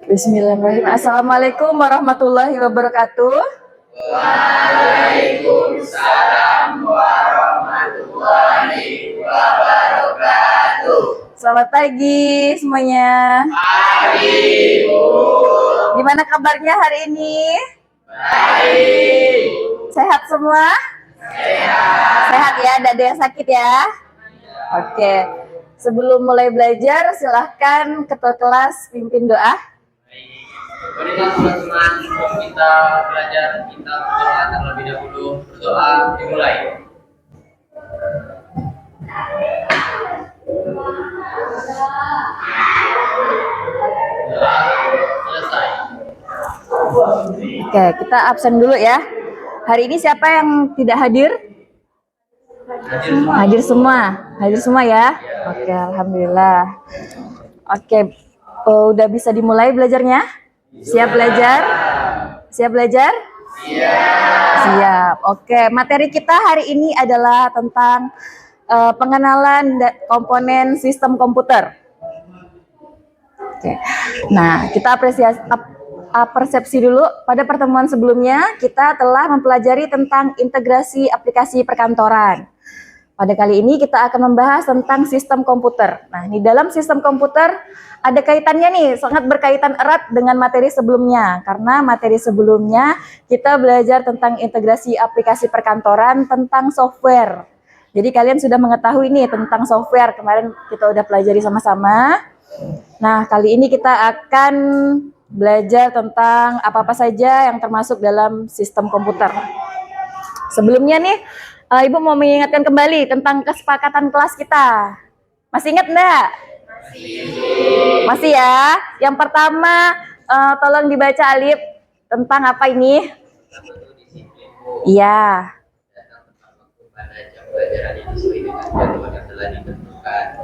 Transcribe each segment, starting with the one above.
Bismillahirrahmanirrahim. Assalamualaikum warahmatullahi wabarakatuh. Waalaikumsalam warahmatullahi wabarakatuh. Selamat pagi semuanya. Pagi, Bu. Gimana kabarnya hari ini? Baik. Sehat semua? Sehat. Sehat ya, tidak ada yang sakit ya? Oke. Sebelum mulai belajar, silahkan ketua kelas pimpin doa. Marilah teman-teman, sebelum kita belajar, kita berdoa terlebih dahulu. Berdoa dimulai. Doa selesai. Oke, kita absen dulu ya. Hari ini siapa yang tidak hadir? Hadir semua. Hadir semua ya? Oke, alhamdulillah. Oke, udah bisa dimulai belajarnya? Siap belajar? Siap belajar? Siap. Oke, materi kita hari ini adalah tentang pengenalan komponen sistem komputer. Oke. Nah, kita persepsi dulu. Pada pertemuan sebelumnya, kita telah mempelajari tentang integrasi aplikasi perkantoran. Pada kali ini kita akan membahas tentang sistem komputer. Nah, di dalam sistem komputer ada kaitannya nih, sangat berkaitan erat dengan materi sebelumnya. Karena materi sebelumnya kita belajar tentang integrasi aplikasi perkantoran, tentang software. Jadi kalian sudah mengetahui nih tentang software, kemarin kita udah pelajari sama-sama. Nah, kali ini kita akan belajar tentang apa-apa saja yang termasuk dalam sistem komputer. Sebelumnya nih, Ibu mau mengingatkan kembali tentang kesepakatan kelas kita. Masih ingat enggak? Masih ya? Yang pertama, tolong dibaca Alif tentang apa ini? Iya.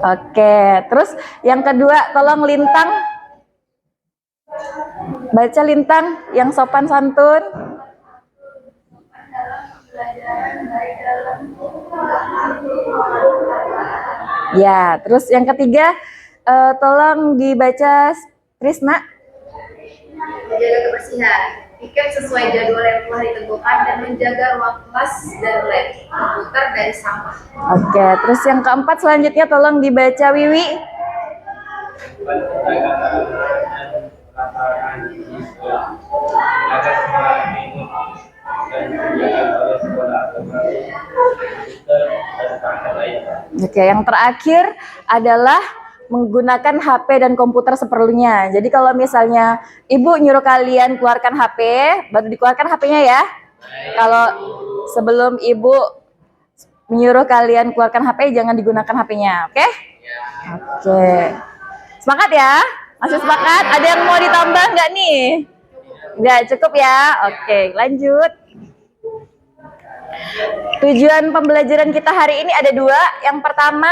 Oke, terus yang kedua, tolong Lintang. Baca Lintang yang sopan santun. Ya, terus yang ketiga, tolong dibaca Trisna. Menjaga kebersihan, piket sesuai jadwal yang telah ditentukan dan menjaga ruang kelas dan lab komputer dari sampah. Oke, terus yang keempat selanjutnya tolong dibaca Wiwi. Oke, yang terakhir adalah menggunakan HP dan komputer seperlunya. Jadi kalau misalnya Ibu nyuruh kalian keluarkan HP, baru dikeluarkan HP-nya ya. Kalau sebelum Ibu menyuruh kalian keluarkan HP, jangan digunakan HP-nya, oke? Oke. Semangat ya? Masih semangat? Ada yang mau ditambah nggak nih? Nggak, cukup ya? Oke, lanjut. Tujuan pembelajaran kita hari ini ada dua. Yang pertama,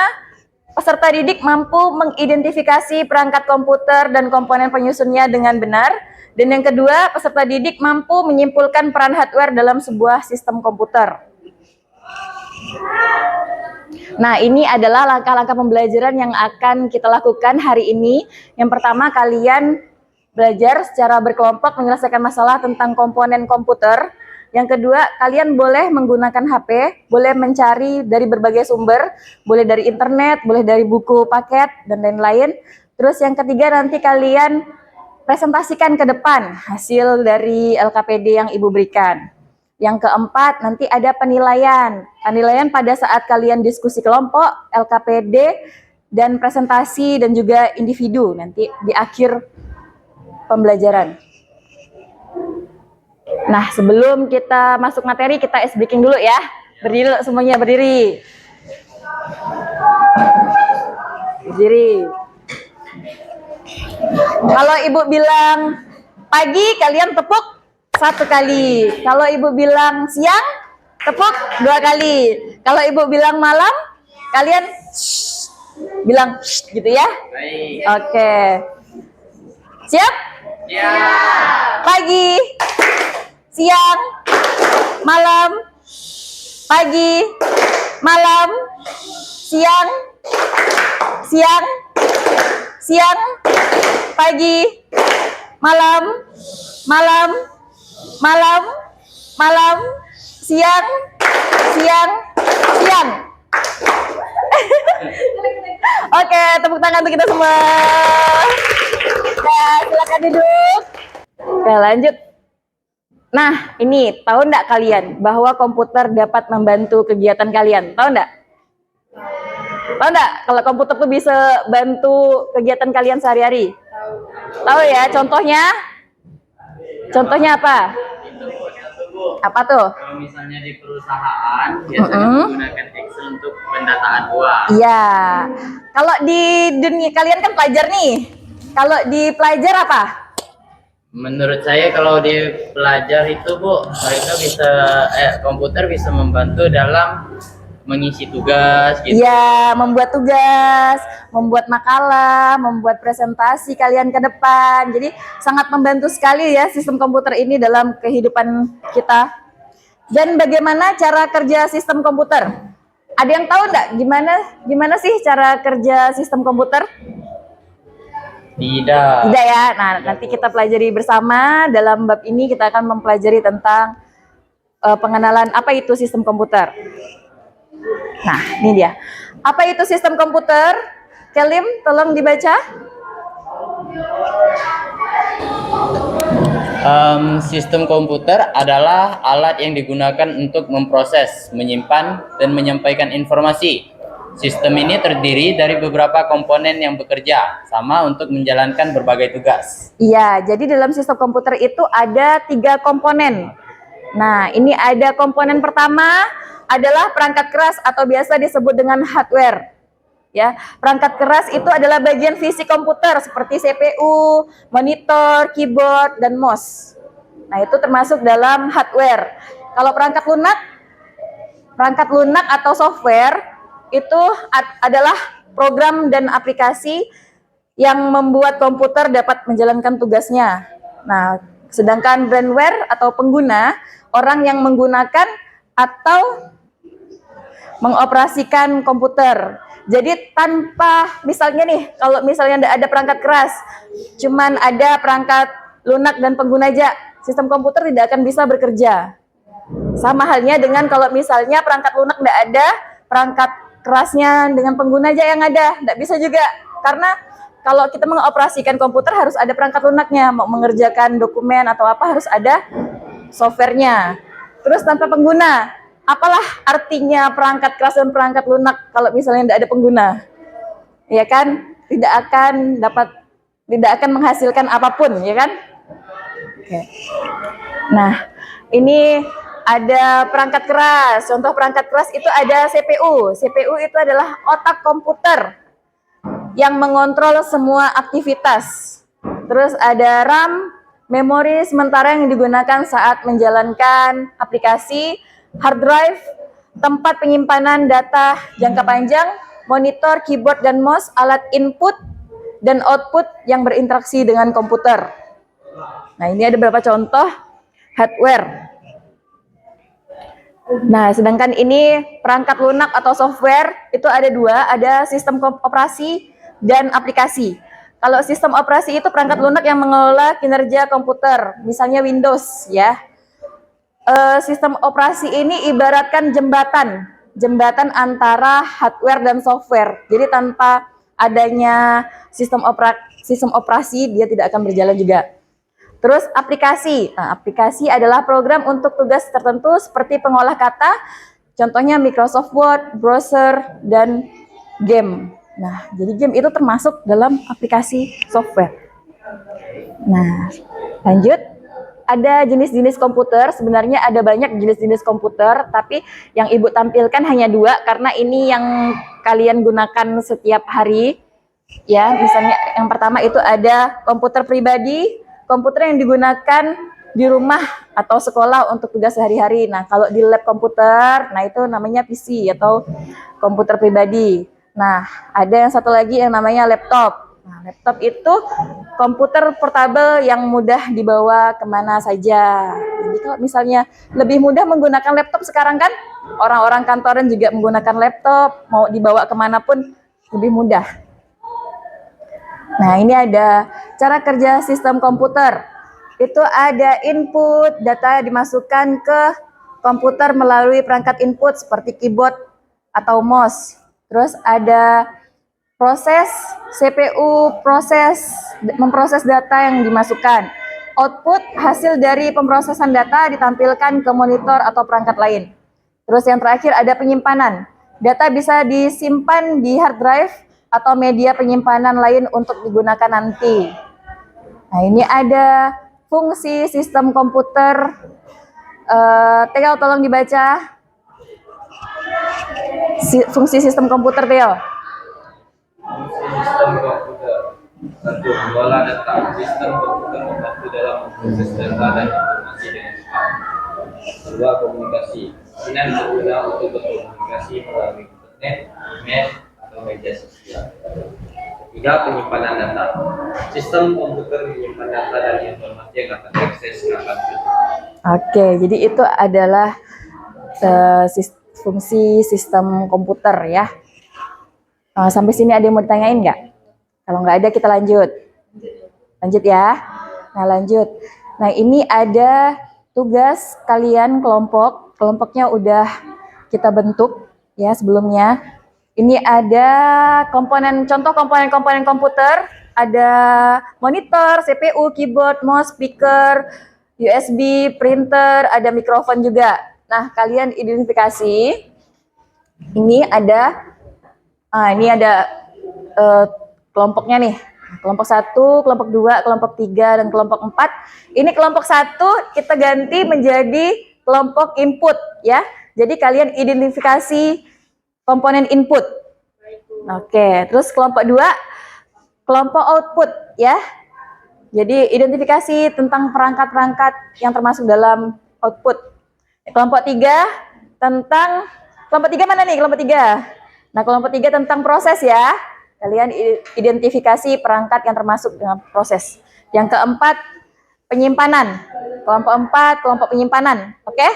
peserta didik mampu mengidentifikasi perangkat komputer dan komponen penyusunnya dengan benar. Dan yang kedua, peserta didik mampu menyimpulkan peran hardware dalam sebuah sistem komputer. Nah, ini adalah langkah-langkah pembelajaran yang akan kita lakukan hari ini. Yang pertama, kalian belajar secara berkelompok menyelesaikan masalah tentang komponen komputer. Yang kedua, kalian boleh menggunakan HP, boleh mencari dari berbagai sumber, boleh dari internet, boleh dari buku paket, dan lain-lain. Terus yang ketiga, nanti kalian presentasikan ke depan hasil dari LKPD yang Ibu berikan. Yang keempat, nanti ada penilaian. Penilaian pada saat kalian diskusi kelompok, LKPD, dan presentasi, dan juga individu, nanti di akhir pembelajaran. Nah, sebelum kita masuk materi, kita ice breaking dulu ya. Berdiri semuanya, berdiri. Berdiri. Kalau Ibu bilang pagi, kalian tepuk 1 kali. Kalau Ibu bilang siang, tepuk 2 kali. Kalau Ibu bilang malam, kalian bilang gitu ya. Oke. Siap? Ya. Pagi, siang, malam, pagi, malam, siang, siang, pagi, malam, malam, malam, malam, siang, siang, siang. Oke, tepuk tangan untuk kita semua. Ya, silakan duduk. Oke, lanjut. Nah, ini tahu nggak kalian bahwa komputer dapat membantu kegiatan kalian? Tahu nggak? Tahu nggak kalau komputer tuh bisa bantu kegiatan kalian sehari-hari? Tahu ya, contohnya? Contohnya apa? Apa tuh? Kalau misalnya di perusahaan biasanya menggunakan Excel untuk pendataan uang. Iya. Kalau di dunia kalian kan pelajar nih. Kalau di pelajar apa? Menurut saya kalau di pelajar itu Bu, mereka bisa komputer bisa membantu dalam mengisi tugas gitu. Iya, membuat tugas, membuat makalah, membuat presentasi kalian ke depan. Jadi sangat membantu sekali ya sistem komputer ini dalam kehidupan kita. Dan bagaimana cara kerja sistem komputer? Ada yang tahu nggak gimana sih cara kerja sistem komputer? Tidak. Tidak ya. Nah, nanti kita pelajari bersama. Dalam bab ini kita akan mempelajari tentang pengenalan apa itu sistem komputer. Nah, ini dia. Apa itu sistem komputer? Kelim, tolong dibaca. Sistem komputer adalah alat yang digunakan untuk memproses, menyimpan, dan menyampaikan informasi. Sistem ini terdiri dari beberapa komponen yang bekerja sama untuk menjalankan berbagai tugas. Iya, jadi dalam sistem komputer itu ada 3 komponen. Nah, ini ada komponen pertama adalah perangkat keras atau biasa disebut dengan hardware. Ya, perangkat keras itu adalah bagian fisik komputer seperti CPU, monitor, keyboard, dan mouse. Nah, itu termasuk dalam hardware. Kalau perangkat lunak atau software itu adalah program dan aplikasi yang membuat komputer dapat menjalankan tugasnya. Nah, sedangkan brandware atau pengguna, orang yang menggunakan atau mengoperasikan komputer. Jadi tanpa misalnya nih, kalau misalnya tidak ada perangkat keras, cuman ada perangkat lunak dan pengguna aja, sistem komputer tidak akan bisa bekerja. Sama halnya dengan kalau misalnya perangkat lunak tidak ada, perangkat kerasnya dengan pengguna aja yang ada, tidak bisa juga. Karena kalau kita mengoperasikan komputer harus ada perangkat lunaknya, mau mengerjakan dokumen atau apa harus ada softwarenya. Terus tanpa pengguna, apalah artinya perangkat keras dan perangkat lunak kalau misalnya tidak ada pengguna? Ya kan? Tidak akan menghasilkan apapun, ya kan? Oke. Nah, ini ada perangkat keras. Contoh perangkat keras itu ada CPU. CPU itu adalah otak komputer yang mengontrol semua aktivitas. Terus ada RAM, memori sementara yang digunakan saat menjalankan aplikasi, hard drive, tempat penyimpanan data jangka panjang, monitor, keyboard, dan mouse, alat input dan output yang berinteraksi dengan komputer. Nah, ini ada beberapa contoh hardware. Nah, sedangkan ini perangkat lunak atau software itu ada 2, ada sistem operasi dan aplikasi. Kalau sistem operasi itu perangkat lunak yang mengelola kinerja komputer, misalnya Windows ya. Sistem operasi ini ibaratkan jembatan antara hardware dan software. Jadi tanpa adanya sistem operasi dia tidak akan berjalan juga. Terus aplikasi. Nah, aplikasi adalah program untuk tugas tertentu seperti pengolah kata, contohnya Microsoft Word, browser, dan game. Nah, jadi game itu termasuk dalam aplikasi software. Nah, lanjut. Ada jenis-jenis komputer, sebenarnya ada banyak jenis-jenis komputer, tapi yang Ibu tampilkan hanya 2 karena ini yang kalian gunakan setiap hari. Ya, misalnya yang pertama itu ada komputer pribadi, komputer yang digunakan di rumah atau sekolah untuk tugas sehari-hari. Nah, kalau di lab komputer, nah itu namanya PC atau komputer pribadi. Nah, ada yang satu lagi yang namanya laptop. Nah, laptop itu komputer portabel yang mudah dibawa kemana saja. Jadi kalau misalnya lebih mudah menggunakan laptop sekarang kan, orang-orang kantoran juga menggunakan laptop, mau dibawa kemanapun lebih mudah. Nah, ini ada cara kerja sistem komputer. Itu ada input, data dimasukkan ke komputer melalui perangkat input seperti keyboard atau mouse. Terus ada proses CPU, memproses data yang dimasukkan. Output hasil dari pemrosesan data ditampilkan ke monitor atau perangkat lain. Terus yang terakhir ada penyimpanan. Data bisa disimpan di hard drive atau media penyimpanan lain untuk digunakan nanti. Nah, ini ada fungsi sistem komputer. Theo, tolong dibaca. Fungsi sistem komputer, Theo. Sistem komputer. Satu, mengelola data. Sistem komputer membantu dalam memproses data dan informasi dengan cepat. Kedua, komunikasi. Dengan berguna untuk berkomunikasi melalui internet, email, atau media sosial. Ketiga, penyimpanan data. Sistem komputer menyimpan data dan informasi yang akan diakses kapan saja. Oke, jadi itu adalah fungsi sistem komputer ya. Sampai sini ada yang mau ditanyain nggak? Kalau nggak ada kita lanjut. Lanjut ya. Nah lanjut. Nah ini ada tugas kalian kelompok. Kelompoknya udah kita bentuk ya sebelumnya. Ini ada contoh komponen komputer. Ada monitor, CPU, keyboard, mouse, speaker, USB, printer, ada mikrofon juga. Nah kalian identifikasi. Ini ada kelompoknya nih. Kelompok 1, kelompok 2, kelompok 3, dan kelompok 4. Ini kelompok 1 kita ganti menjadi kelompok input ya. Jadi kalian identifikasi komponen input. Oke, terus kelompok 2 kelompok output ya. Jadi identifikasi tentang perangkat-perangkat yang termasuk dalam output. Kelompok 3 tentang kelompok 3 mana nih? Kelompok 3. Nah, kelompok 3 tentang proses ya. Kalian identifikasi perangkat yang termasuk dengan proses. Yang keempat, penyimpanan. Kelompok 4, kelompok penyimpanan. Oke?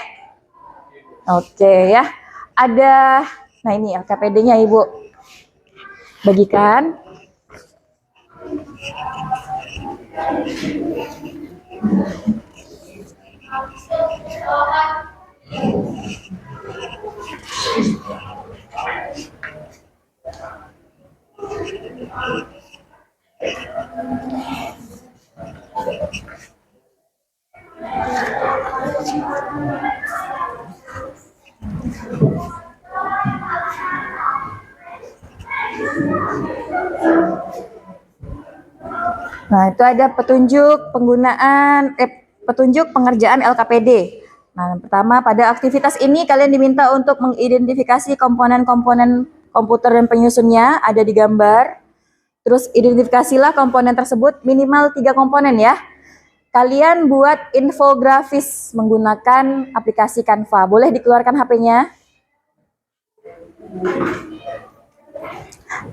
Oke ya. Ada, nah ini LKPD-nya Ibu. Bagikan. Nah, itu ada petunjuk pengerjaan LKPD. Nah, pertama pada aktivitas ini kalian diminta untuk mengidentifikasi komponen-komponen komputer dan penyusunnya ada di gambar. Terus identifikasilah komponen tersebut minimal 3 komponen ya. Kalian buat infografis menggunakan aplikasi Canva. Boleh dikeluarkan HP-nya?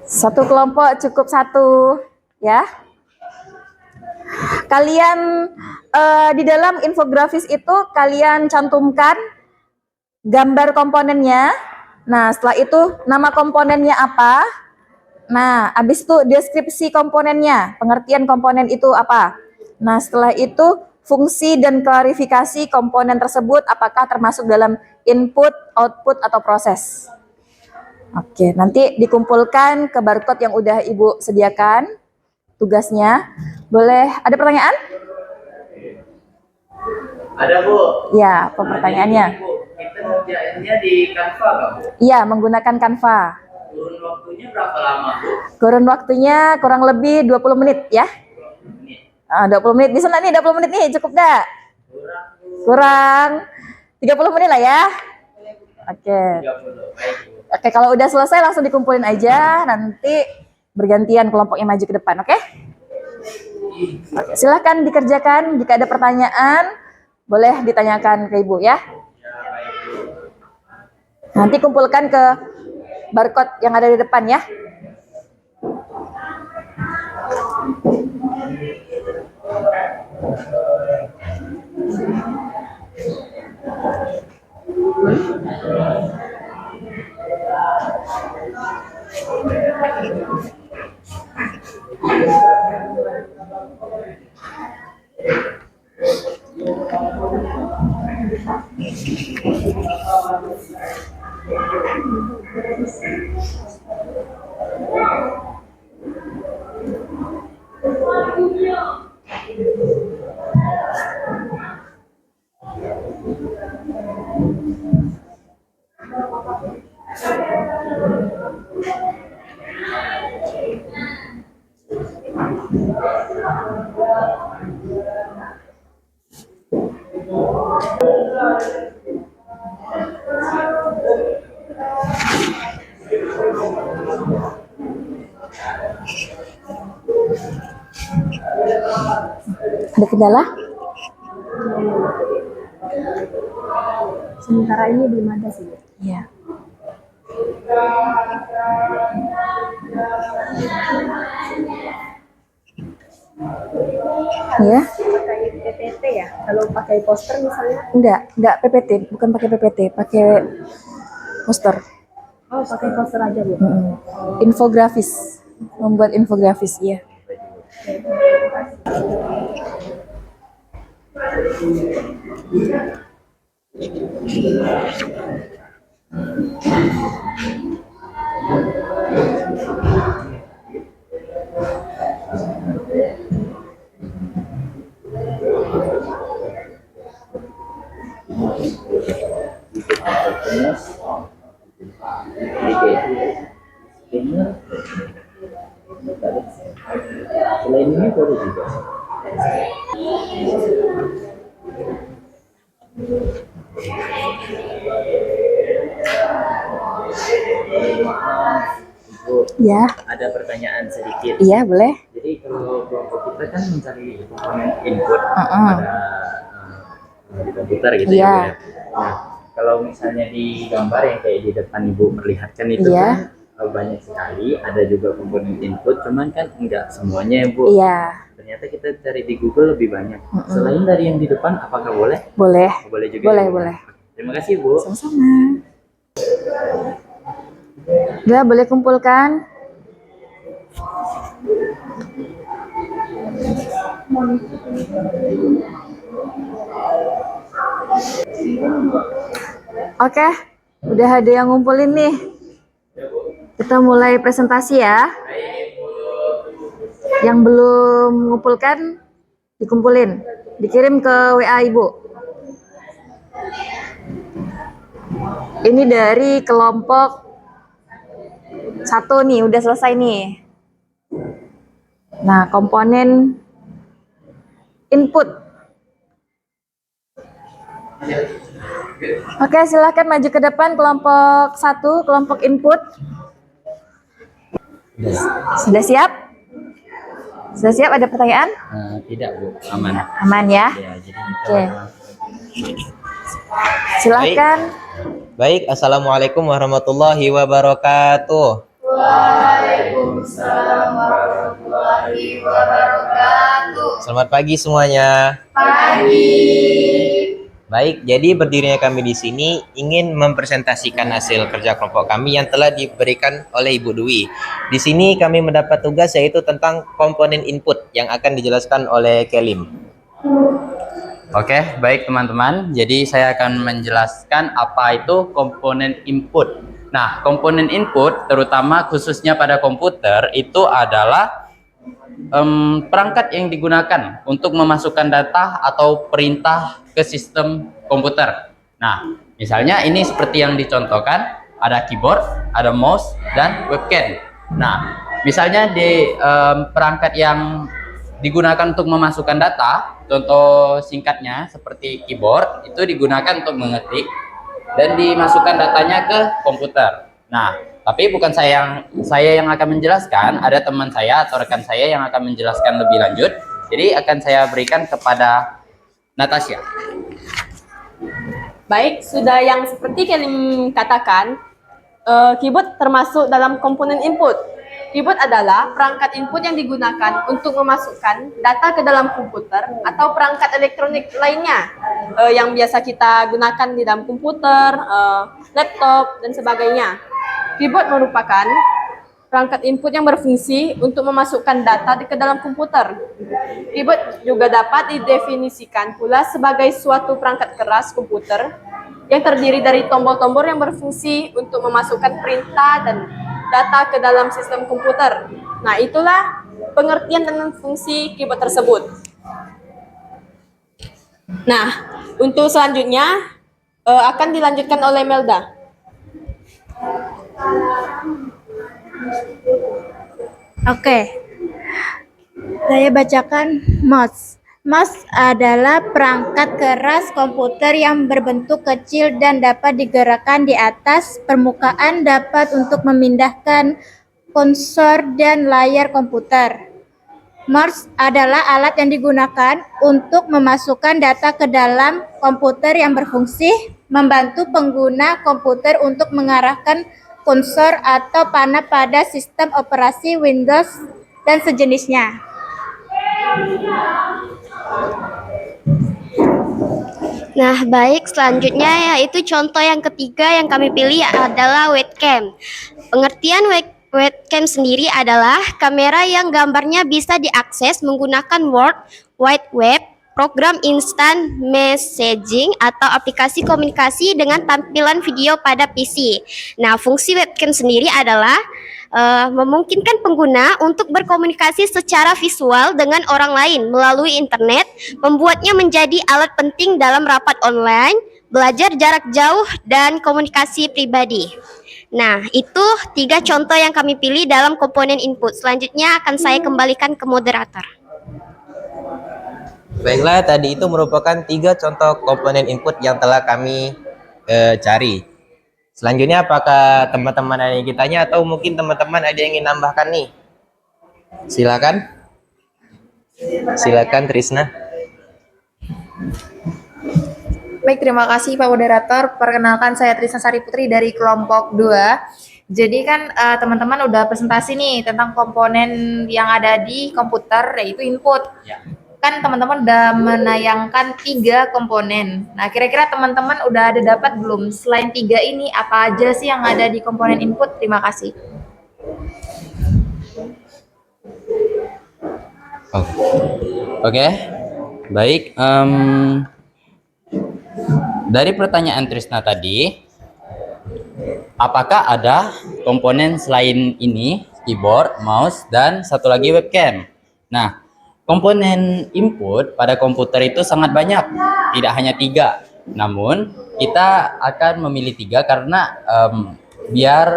Satu kelompok cukup 1 ya. Kalian di dalam infografis itu kalian cantumkan gambar komponennya. Nah, setelah itu nama komponennya apa? Nah, habis itu deskripsi komponennya, pengertian komponen itu apa? Nah, setelah itu fungsi dan klarifikasi komponen tersebut apakah termasuk dalam input, output, atau proses. Oke, nanti dikumpulkan ke barcode yang udah Ibu sediakan tugasnya. Boleh, ada pertanyaan? Ada Bu. Ya, apa pertanyaannya? Bu, kita ngerjainnya di Canva nggak Bu? Iya, menggunakan Canva. Kurun waktunya berapa lama Bu? Kurun waktunya kurang lebih 20 menit ya. 20 menit, bisa nggak nih 20 menit nih, cukup nggak? Kurang 30 menit lah ya. Oke. 30. Baik Bu. Oke, kalau udah selesai langsung dikumpulin aja, nanti bergantian kelompoknya maju ke depan, oke? Oke, silahkan dikerjakan, jika ada pertanyaan, boleh ditanyakan ke Ibu ya. Nanti kumpulkan ke barcode yang ada di depan ya. Ada kendala? Sementara ini belum ada sih. Iya. Ya, Pakai PPT ya? Kalau pakai poster misalnya? enggak PPT, bukan pakai PPT, pakai poster. Oh, pakai poster aja Bu. Infografis, membuat infografis, ya. Selain ini boleh juga. Ya, Ada pertanyaan sedikit. iya boleh. Jadi kalau kelompok kita kan mencari komponen input Uh-uh. pada di komputer gitu Iya. ya, Bu, ya. Nah, kalau misalnya di gambar yang kayak di depan Ibu perlihatkan itu Iya. kan banyak sekali, ada juga komponen input, cuman kan enggak semuanya ya Bu. Iya, Ternyata kita cari di Google lebih banyak. Selain dari yang di depan, apakah boleh? boleh. Oh, boleh juga. Boleh, ya, Bu? boleh. Terima kasih Bu. Sama-sama. Udah, boleh kumpulkan. Oke, udah ada yang ngumpulin nih. Kita mulai presentasi ya. Yang belum mengumpulkan, dikumpulin. Dikirim ke WA Ibu. Ini dari kelompok 1 nih, udah selesai nih. Nah, komponen input. Oke, silahkan maju ke depan kelompok 1, kelompok input. Sudah siap? Sudah siap? Ada pertanyaan? Tidak Bu, aman. Aman ya? Ya, jadi Oke. Silahkan. Baik, Assalamualaikum warahmatullahi wabarakatuh. Waalaikumsalam warahmatullahi wabarakatuh. Selamat pagi semuanya. Baik, jadi berdirinya kami di sini ingin mempresentasikan hasil kerja kelompok kami yang telah diberikan oleh Ibu Dwi. Di sini kami mendapat tugas yaitu tentang komponen input yang akan dijelaskan oleh Kelim. Oke, baik teman-teman. Jadi saya akan menjelaskan apa itu komponen input. Nah, komponen input terutama khususnya pada komputer itu adalah perangkat yang digunakan untuk memasukkan data atau perintah ke sistem komputer. Nah, misalnya ini seperti yang dicontohkan, ada keyboard, ada mouse, dan webcam. Nah, misalnya di perangkat yang digunakan untuk memasukkan data, contoh singkatnya seperti keyboard, itu digunakan untuk mengetik dan dimasukkan datanya ke komputer. Nah, tapi bukan saya yang akan menjelaskan, ada teman saya atau rekan saya yang akan menjelaskan lebih lanjut. Jadi akan saya berikan kepada Natasha. Baik, sudah yang seperti Kelim katakan, keyboard termasuk dalam komponen input. Keyboard adalah perangkat input yang digunakan untuk memasukkan data ke dalam komputer atau perangkat elektronik lainnya yang biasa kita gunakan di dalam komputer, laptop, dan sebagainya. Keyboard merupakan perangkat input yang berfungsi untuk memasukkan data ke dalam komputer. Keyboard juga dapat didefinisikan pula sebagai suatu perangkat keras komputer yang terdiri dari tombol-tombol yang berfungsi untuk memasukkan perintah dan data ke dalam sistem komputer. Nah, itulah pengertian dan fungsi keyboard tersebut. Nah, untuk selanjutnya akan dilanjutkan oleh Melda. Oke, saya bacakan mouse. Mouse adalah perangkat keras komputer yang berbentuk kecil dan dapat digerakkan di atas permukaan, dapat untuk memindahkan konsor dan layar komputer. Mouse adalah alat yang digunakan untuk memasukkan data ke dalam komputer yang berfungsi, membantu pengguna komputer untuk mengarahkan kursor atau panah pada sistem operasi Windows dan sejenisnya. Nah, baik, selanjutnya yaitu contoh yang ketiga yang kami pilih adalah webcam. Pengertian webcam sendiri adalah kamera yang gambarnya bisa diakses menggunakan World Wide Web, program instant messaging, atau aplikasi komunikasi dengan tampilan video pada PC. Nah, fungsi webcam sendiri adalah memungkinkan pengguna untuk berkomunikasi secara visual dengan orang lain melalui internet, membuatnya menjadi alat penting dalam rapat online, belajar jarak jauh, dan komunikasi pribadi. Nah, itu 3 contoh yang kami pilih dalam komponen input. Selanjutnya akan saya kembalikan ke moderator. Baiklah, tadi itu merupakan 3 contoh komponen input yang telah kami cari. Selanjutnya, apakah teman-teman ada yang ingin tanya atau mungkin teman-teman ada yang ingin nambahkan nih? Silakan. Silakan Trisna. Baik, terima kasih Pak Moderator. Perkenalkan, saya Trisna Sari Putri dari kelompok 2. Jadi kan teman-teman udah presentasi nih tentang komponen yang ada di komputer, yaitu input. Ya. Kan teman-teman udah menayangkan 3 komponen. Nah, kira-kira teman-teman udah ada dapat belum? Selain 3 ini, apa aja sih yang ada di komponen input? Terima kasih. Oke. Baik. Dari pertanyaan Trisna tadi, apakah ada komponen selain ini, keyboard, mouse, dan satu lagi webcam? Nah, komponen input pada komputer itu sangat banyak, tidak hanya 3. Namun, kita akan memilih 3 karena biar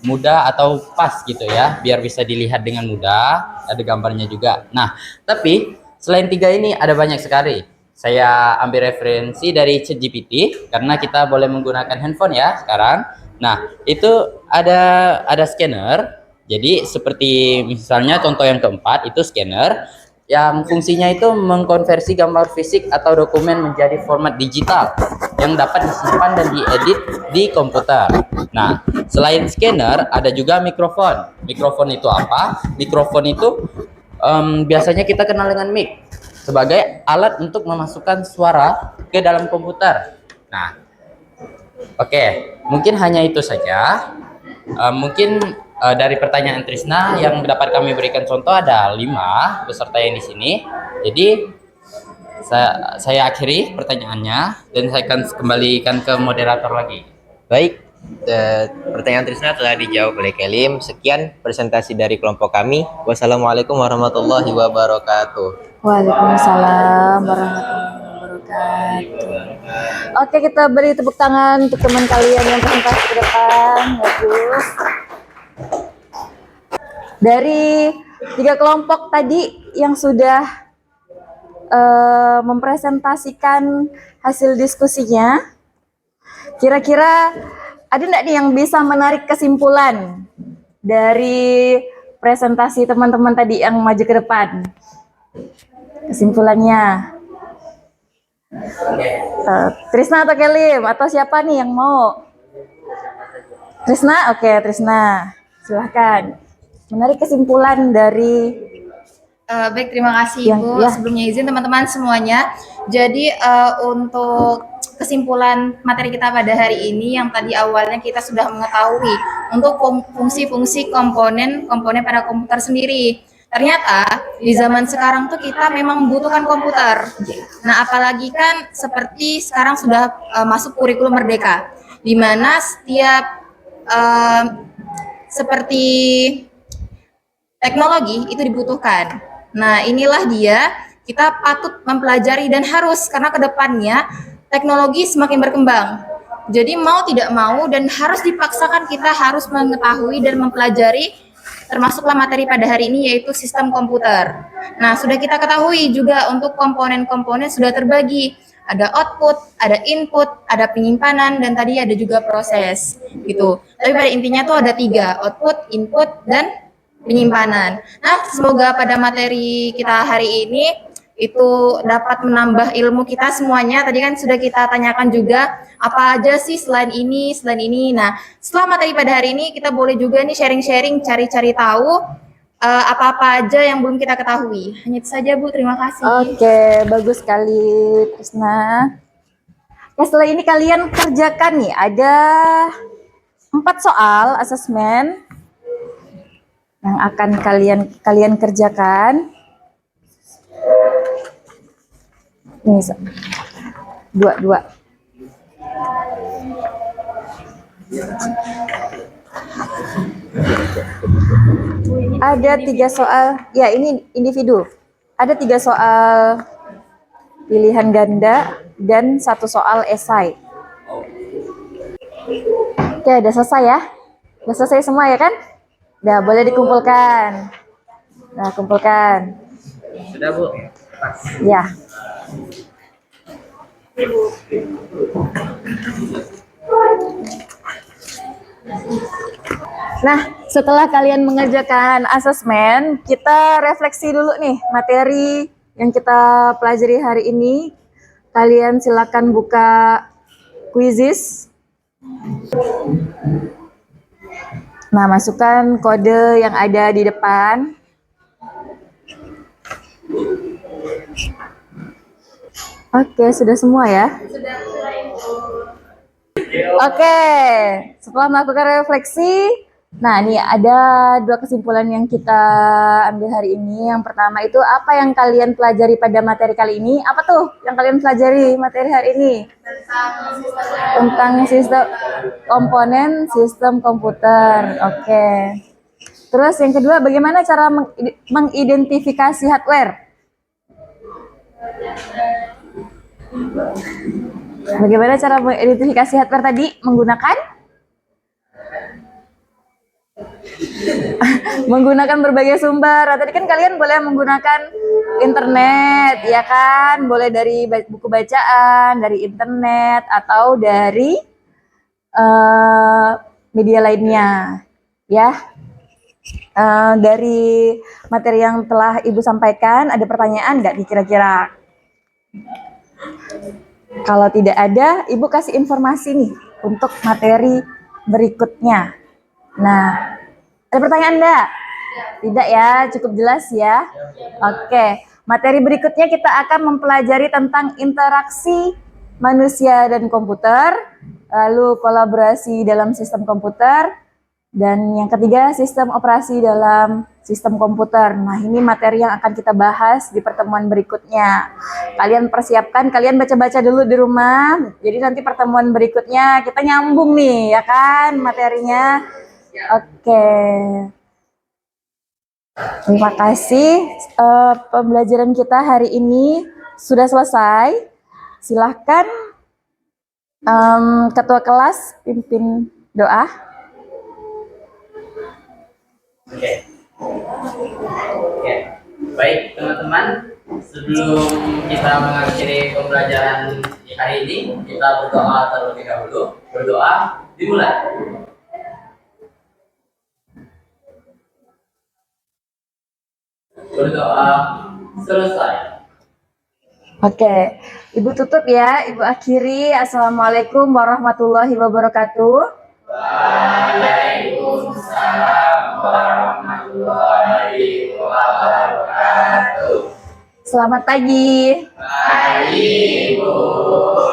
mudah atau pas gitu ya, biar bisa dilihat dengan mudah, ada gambarnya juga. Nah, tapi selain 3 ini ada banyak sekali. Saya ambil referensi dari ChatGPT karena kita boleh menggunakan handphone ya sekarang. Nah, itu ada scanner. Jadi seperti misalnya contoh yang keempat itu scanner yang fungsinya itu mengkonversi gambar fisik atau dokumen menjadi format digital yang dapat disimpan dan diedit di komputer. Nah, selain scanner ada juga mikrofon. Mikrofon itu apa? Mikrofon itu biasanya kita kenal dengan mic sebagai alat untuk memasukkan suara ke dalam komputer. Nah, oke, mungkin hanya itu saja. Mungkin dari pertanyaan Trisna yang dapat kami berikan contoh ada 5 peserta yang di sini. Jadi saya akhiri pertanyaannya dan saya akan kembalikan ke moderator lagi. Baik, pertanyaan Trisna telah dijawab oleh Kelim. Sekian presentasi dari kelompok kami. Wassalamualaikum warahmatullahi wabarakatuh. Waalaikumsalam warahmatullahi wabarakatuh. Oke, kita beri tepuk tangan untuk teman kalian yang presentasi ke depan. Bagus. Dari 3 kelompok tadi yang sudah mempresentasikan hasil diskusinya, kira-kira ada nggak nih yang bisa menarik kesimpulan dari presentasi teman-teman tadi yang maju ke depan? Kesimpulannya, Trisna atau Kelim atau siapa nih yang mau? Trisna, oke, Trisna, silahkan menarik kesimpulan dari Baik, terima kasih Bu. Ya. Sebelumnya izin teman-teman semuanya. Jadi untuk kesimpulan materi kita pada hari ini yang tadi awalnya kita sudah mengetahui untuk fungsi-fungsi komponen pada komputer sendiri. Ternyata di zaman sekarang tuh kita memang membutuhkan komputer. Nah, apalagi kan seperti sekarang sudah masuk kurikulum merdeka, di mana setiap seperti teknologi itu dibutuhkan. Nah, inilah dia, kita patut mempelajari dan harus, karena kedepannya teknologi semakin berkembang. Jadi mau tidak mau dan harus dipaksakan kita harus mengetahui dan mempelajari, termasuklah materi pada hari ini yaitu sistem komputer. Nah, sudah kita ketahui juga untuk komponen-komponen sudah terbagi. Ada output, ada input, ada penyimpanan, dan tadi ada juga proses gitu. Tapi pada intinya tuh ada 3, output, input, dan penyimpanan. Nah, semoga pada materi kita hari ini itu dapat menambah ilmu kita semuanya. Tadi kan sudah kita tanyakan juga apa aja sih selain ini. Nah, setelah materi pada hari ini kita boleh juga nih sharing-sharing, cari-cari tahu apa-apa aja yang belum kita ketahui. Hanya itu saja Bu, terima kasih. Oke, bagus sekali Trisna. Nah, setelah ini kalian kerjakan nih, ada 4 soal asesmen yang akan kalian kerjakan. Ini dua. Ada 3 soal, ya ini individu. Ada 3 soal pilihan ganda dan 1 soal esai. Oke, udah selesai ya? Udah selesai semua ya kan? Udah, boleh dikumpulkan. Nah, kumpulkan. Sudah, Bu. Ya. Nah, setelah kalian mengerjakan asesmen, kita refleksi dulu nih materi yang kita pelajari hari ini. Kalian silakan buka quizzes. Nah, masukkan kode yang ada di depan. Oke, sudah semua ya? Oke, setelah melakukan refleksi, nah ini ada 2 kesimpulan yang kita ambil hari ini. Yang pertama itu apa yang kalian pelajari pada materi kali ini? Apa tuh yang kalian pelajari materi hari ini? Tentang sistem komponen sistem komputer. Oke. Terus yang kedua, bagaimana cara mengidentifikasi hardware? Bagaimana cara mengidentifikasi hardware tadi? Menggunakan berbagai sumber. Tadi kan kalian boleh menggunakan internet, ya kan? Boleh dari buku bacaan, dari internet, atau dari media lainnya, ya. Dari materi yang telah Ibu sampaikan, ada pertanyaan nggak kira-kira? Kalau tidak ada, Ibu kasih informasi nih untuk materi berikutnya. Nah, ada pertanyaan enggak? Tidak ya, cukup jelas ya. Oke, materi berikutnya kita akan mempelajari tentang interaksi manusia dan komputer, lalu kolaborasi dalam sistem komputer, dan yang ketiga sistem operasi dalam sistem komputer. Nah, ini materi yang akan kita bahas di pertemuan berikutnya. Kalian persiapkan, kalian baca-baca dulu di rumah. Jadi nanti pertemuan berikutnya kita nyambung nih, ya kan, materinya. Oke. Terima kasih. Pembelajaran kita hari ini sudah selesai. Silahkan ketua kelas pimpin doa. Oke. Baik teman-teman, sebelum kita mengakhiri pembelajaran hari ini, kita berdoa terlebih dahulu. Berdoa dimulai. Berdoa selesai. Oke, Ibu tutup ya, Ibu akhiri. Assalamualaikum warahmatullahi wabarakatuh. Waalaikumsalam warahmatullahi wabarakatuh. Selamat pagi. Pagi, Bu.